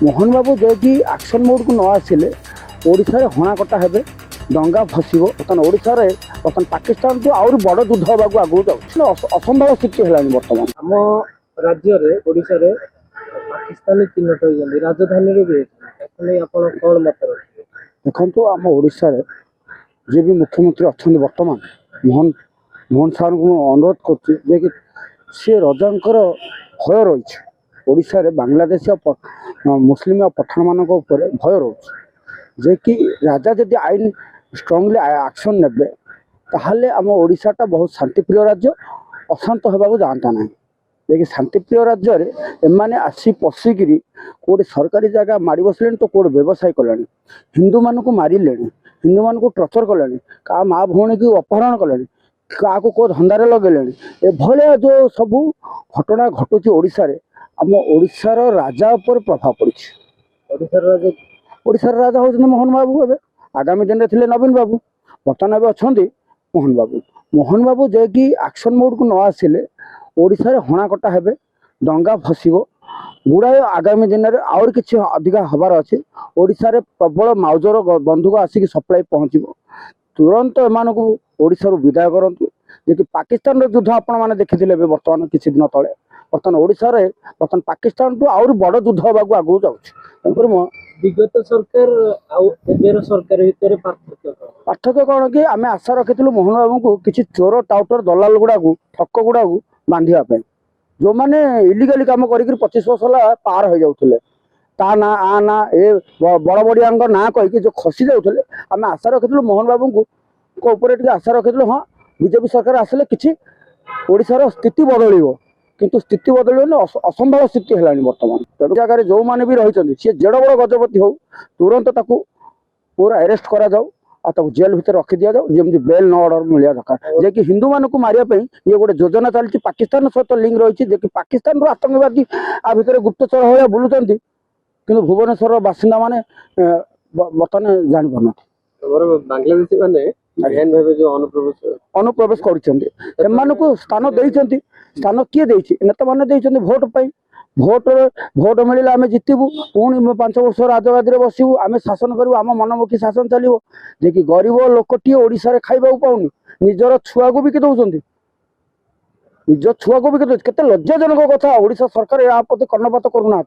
मोहन बाबू जदि auction mode को न आसिले ओडिशा हणाकटा हे दंगा फसब बर्तमान ओडिशा बर्तमान पाकिस्तान तो आहरी बड़ युद्ध होगा आगू जाऊँ असंभव स्थिति है बर्तमान आम राज्य ओडिशा रे पाकिस्तानी चिन्हट होती राजधानी भी आप कौन मत रखिए? देखो आम ओडिशा जी भी मुख्यमंत्री अच्छा बर्तमान मोहन मोहन साहब को अनुरोध कर सी रजांकर भय रही ओडिशा रे बांग्लादेश मुस्लिम और पठाण मान भय रोचे जे कि राजा जदि आईन स्ट्रंगली एक्शन ने ताहले आम ओडिशाटा बहुत शांतिप्रिय राज्य अशांत होगा जाता ना देखिए शांतिप्रिय राज्य रे एमाने आसी पशिकी कौटे सरकारी जगह माड़ी बसले तो कौटे व्यवसाय कले हिंदू मान को मारे हिंदू मान को टर्चर कले क्या माँ भौणी की अपहरण कले क्या कौ धंदारे लगे एभलिया जो सब घटना घटुची ओडिशा रे आम ओडिशार राजा उपर प्रभाव पड़ी ओडिशार राजा होते मोहन बाबू ए आगामी दिन में थे नवीन बाबू बर्तमान एवं अच्छा मोहन बाबू जे कि एक्शन मोड को न आसिले ओडिशा हणाकटा हे दंगा फसब गुड़ाए आगामी दिन में आउर किसी अधिका हबार अच्छे ओडिशा रे प्रबल माउजर बंधुक आसिक सप्लाई पहुँचब तुरंत एम ओडिशा विदाय करूँ जे कि पाकिस्तान युद्ध आपण मैंने देखी बर्तमान किसी दिन तले बर्तमान ओडिशा रे बर्तमान पाकिस्तान तो आहरी बड़ युद्ध होगा आगू जाऊँ विगत सरकार सरकार भितर पार्थक्य कौन कि आम आशा रखी मोहन बाबू को किसी चोर टाउटर दलाल गुड़ा ठक गुड़ा बांधापी जो मैंने इलिगाली कम कर 25 वर्ष है पार हो जाते ता ना आ ना ए बड़ बड़िया ना कहीकि जो खसी जाते आम आशा रखी मोहन बाबू को आशा रखी हाँ बीजेपी सरकार आसिले कि ओडिशार स्थिति बदल किंतु स्थिति बदल असंभव स्थिति है बर्तमान तेणु जगह जो मैंने भी रही सी जेड़ बड़ गजपति हो तुरंत पूरा अरेस्ट करा जाऊ और जेल भितर रखी दि जाऊ जमी बेल न अर्डर मिलवा दरकार जे कि हिंदू मान को मारे ये गोटे योजना चलती पाकिस्तान सहित लिंक रही है कि पाकिस्तान आतंकवादी आ भितर गुप्तचर भाया बुलूं कि भुवनेश्वर बासिंदा मैंने बर्तमान जापार बांग्लादेशी मैंने जो अनुप्रवेश कर स्थान देती स्थान किए नेता मैंने भोट पाई भोट मिले आम जितबू पुणी 5 वर्ष राजगादी बसबू आम शासन करूँ आम मनमुखी शासन चलो जे कि गरीब लोकटी ओडिशा खाइबा पाऊनी निजर छुआ को बिकी दौरान निज छुआ को बिकी दे लज्जाजनक कथा ओडिशा सरकार या प्रति कर्णपात करूना।